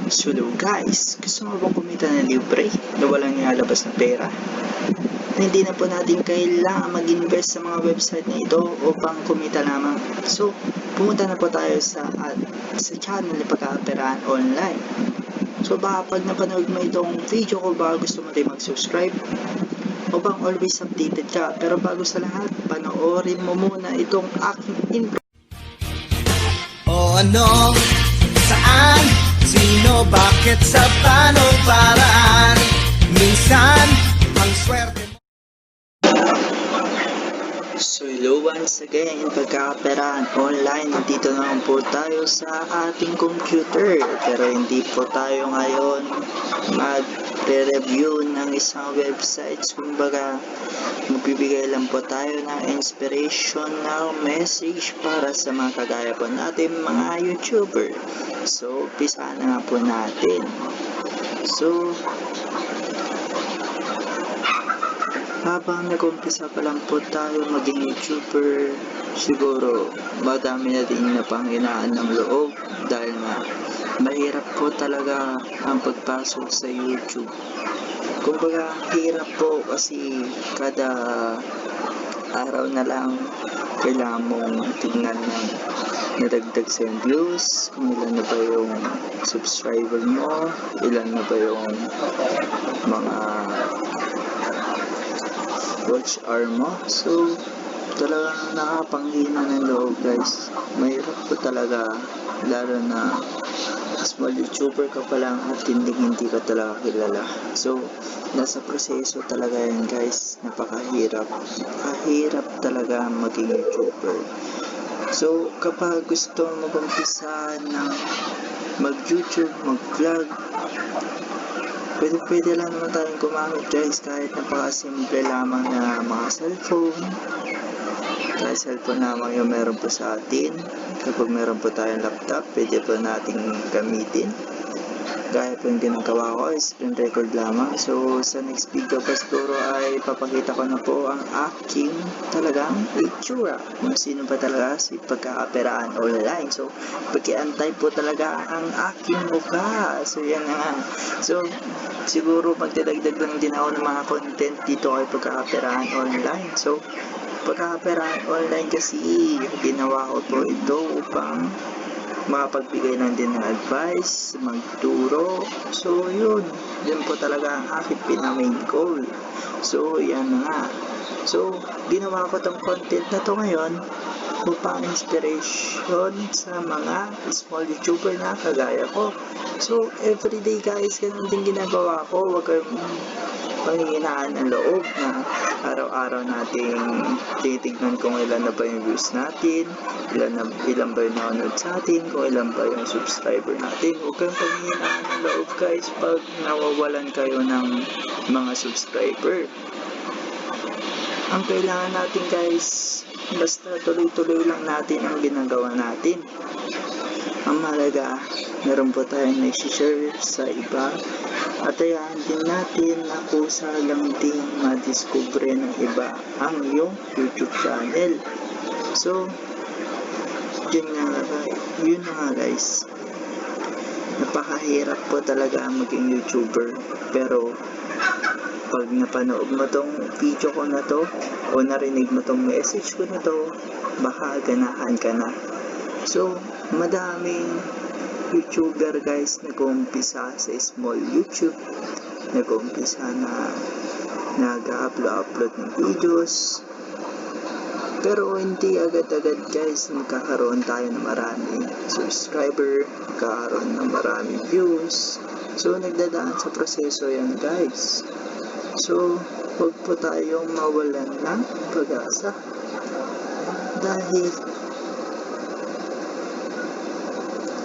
So hello guys, gusto mo bang kumita ng libre na walang nilalabas na pera? Na hindi na po natin kailangan mag-invest sa mga website na ito upang kumita lamang. So, pumunta na po tayo sa channel na Pagkakaperaan Online. So baka pag napanood mo itong video ko, baka gusto mo tayo mag-subscribe upang always updated ka. Pero bago sa lahat, panoorin mo muna itong aking intro. O ano, saan, sino, bakit, sa paano, paraan. Minsan, ang swerte mo. So hello once again, Pagkakaperaan Online. Dito naman po tayo sa ating computer. Pero hindi po tayo ngayon magre-review ng isang websites. Kumbaga, magbibigay lang po tayo ng inspirational message para sa mga kagaya po natin mga YouTuber. So, umpisa na nga po natin. So, habang nag-umpisa pa lang po tayo maging YouTuber, siguro madami na din na panghinaan ng loob dahil nga mahirap po talaga ang pagpasok sa YouTube. Kumbaga, hirap po kasi kada araw na lang kailangan mong tignan ng nadagdag sa yung views, kung ilan na ba yung subscriber mo, ilan na ba yung mga watch hour mo. So, talagang nakapanghina ng loob guys. Mahirap po talaga, lalo na small YouTuber ka pa lang at hindi ka talaga kilala. So, nasa proseso talaga yan guys. Napakahirap talaga maging YouTuber. So, kapag gusto mo mag-umpisa ng mag-YouTube, mag-vlog, pwede lang naman tayong gumamit guys kahit napakasimple lamang na mga cellphone. Kahit cellphone lamang yung meron po sa atin. Kapag meron po tayong laptop, pwede po nating gamitin. Gaya po yung ginagawa ko, screen record lamang. So sa next video pa siguro ay papakita ko na po ang aking talagang itsura, kung sino ba talaga si Pagkakaperaan Online. So pagkiantay po talaga ang aking mukha. So yan na nga. So siguro magdadagdag lang din ako ng mga content dito kay Pagkakaperaan Online. So Pagkakaperaan Online kasi ginawa ko po ito upang makapagbigay lang din ng advice, magturo. So yun po talaga ang aking pinamain goal. So yan na nga. So ginawa ko tong content na to ngayon upang inspiration sa mga small YouTuber na kagaya ko. So everyday guys, ganun din ginagawa ko. Huwag kayong panghihinaan ng loob na araw-araw nating tinitignan kung ilan na ba yung views natin, ilan ba yung nanonood sa atin, kung ilan ba yung subscriber natin. Huwag kayong panghihinaan ng loob guys pag nawawalan kayo ng mga subscriber. Ang kailangan natin guys, basta tuloy-tuloy lang natin ang ginagawa natin. Ang mahalaga, meron po tayong nai-share sa iba at ayahan din natin na kusa lang din madiskubre ng iba ang iyong YouTube channel. So, yun nga guys. Napakahirap po talaga maging YouTuber. Pero, pag napanood mo tong video ko na to o narinig mo tong message ko na to, baka ganahan ka na. So, madaming YouTuber guys nag-uumpisa sa small YouTube, nag-uumpisa na nag-upload ng videos, pero hindi agad-agad guys magkakaroon tayo ng maraming subscriber, magkakaroon ng maraming views. So nagdadaan sa proseso yan guys. So huwag po tayong mawalan ng pag-asa dahil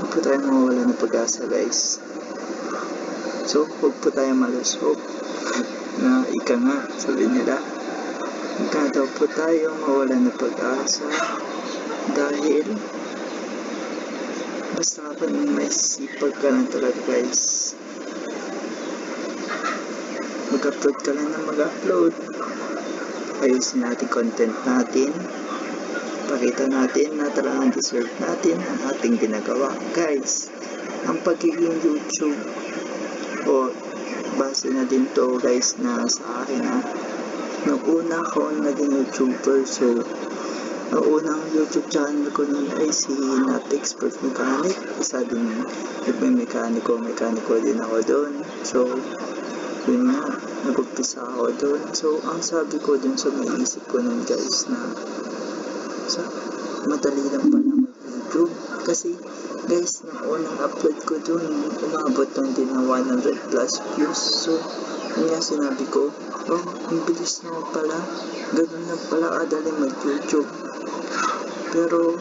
huwag po tayong mawalan ng pag-asa guys. So huwag po tayong malusog na ika nga sabi nila, huwag daw po tayong mawalan ng pag-asa dahil basta kapag may sipag ka lang talaga guys, mag-upload ka lang na mag-upload, ayusin natin content natin, pakita natin na talagang deserve natin ang ating ginagawa guys. ang pagiging YouTube o base na din to guys na sa akin nung una ako naging YouTuber. So ang unang YouTube channel ko nun ay si Not Expert Mechanic. Isa din nagme-mekaniko din ako doon. So yun nga, nag-umpisa ako doon. So ang sabi ko dun sa may isip ko nun guys na madali lang pala mag-YouTube. Kasi guys, nung unang upload ko dun, umabot lang din ng 100 plus views. So yun nga sinabi ko, oh, ang bilis na pala, ganun lang pala kadali mag-YouTube. Pero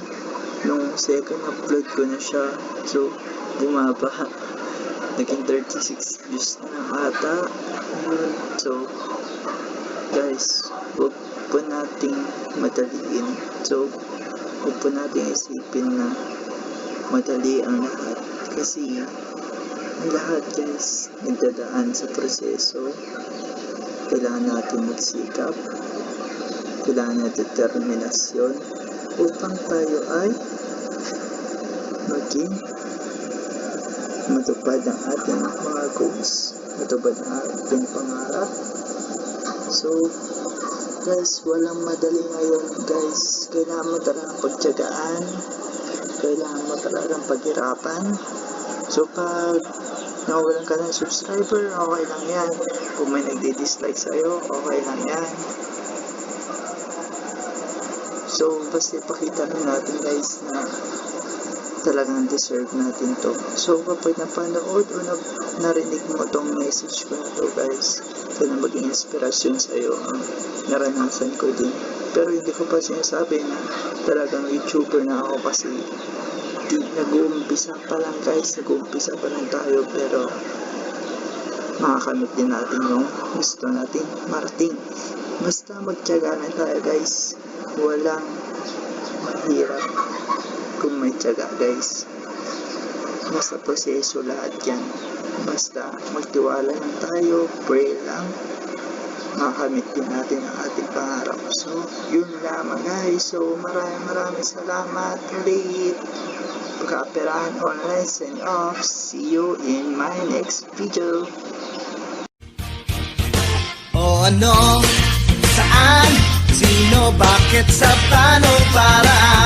nung second upload ko na siya, so bumaba, naging 36 views na lang ata. So guys, huwag po nating madaliin. So huwag po nating isipin na madali ang lahat. Kasi ang lahat guys, nagdadaan sa proseso. Kailangan natin magsikap, kailangan natin determinasyon upang tayo ay maging matupad ang ating mga goals, matupad ang ating pangarap. So guys, walang madali ngayon guys. Kailangan mo talagang pagtiyagaan, kailangan mo talagang paghirapan. So pag nawawalan ka ng subscriber, okay lang yan. Kung may nagdi-dislike sa'yo, okay lang yan. So basta ipakita natin guys na talagang deserve natin to. So kapag napanood o narinig mo tong message ko na to guys, ito na maging inspirasyon sa'yo ang naranasan ko din. Pero hindi ko pa sinasabi na talagang YouTuber na ako kasi nag-uumpisa pa lang guys, nag-uumpisa pa lang tayo, pero makakamit din natin yung gusto natin marating. Basta magtiyaga na tayo guys, walang mahirap kung may tiyaga guys. Basta proseso lahat yan, basta magtiwala lang tayo, pray lang, makamit din natin ang ating pangarap. So yun lamang guys. So maraming salamat ulit. Pagkaperahan online sign off. See you in my next video. O ano, saan, sino, bakit, sa paano, para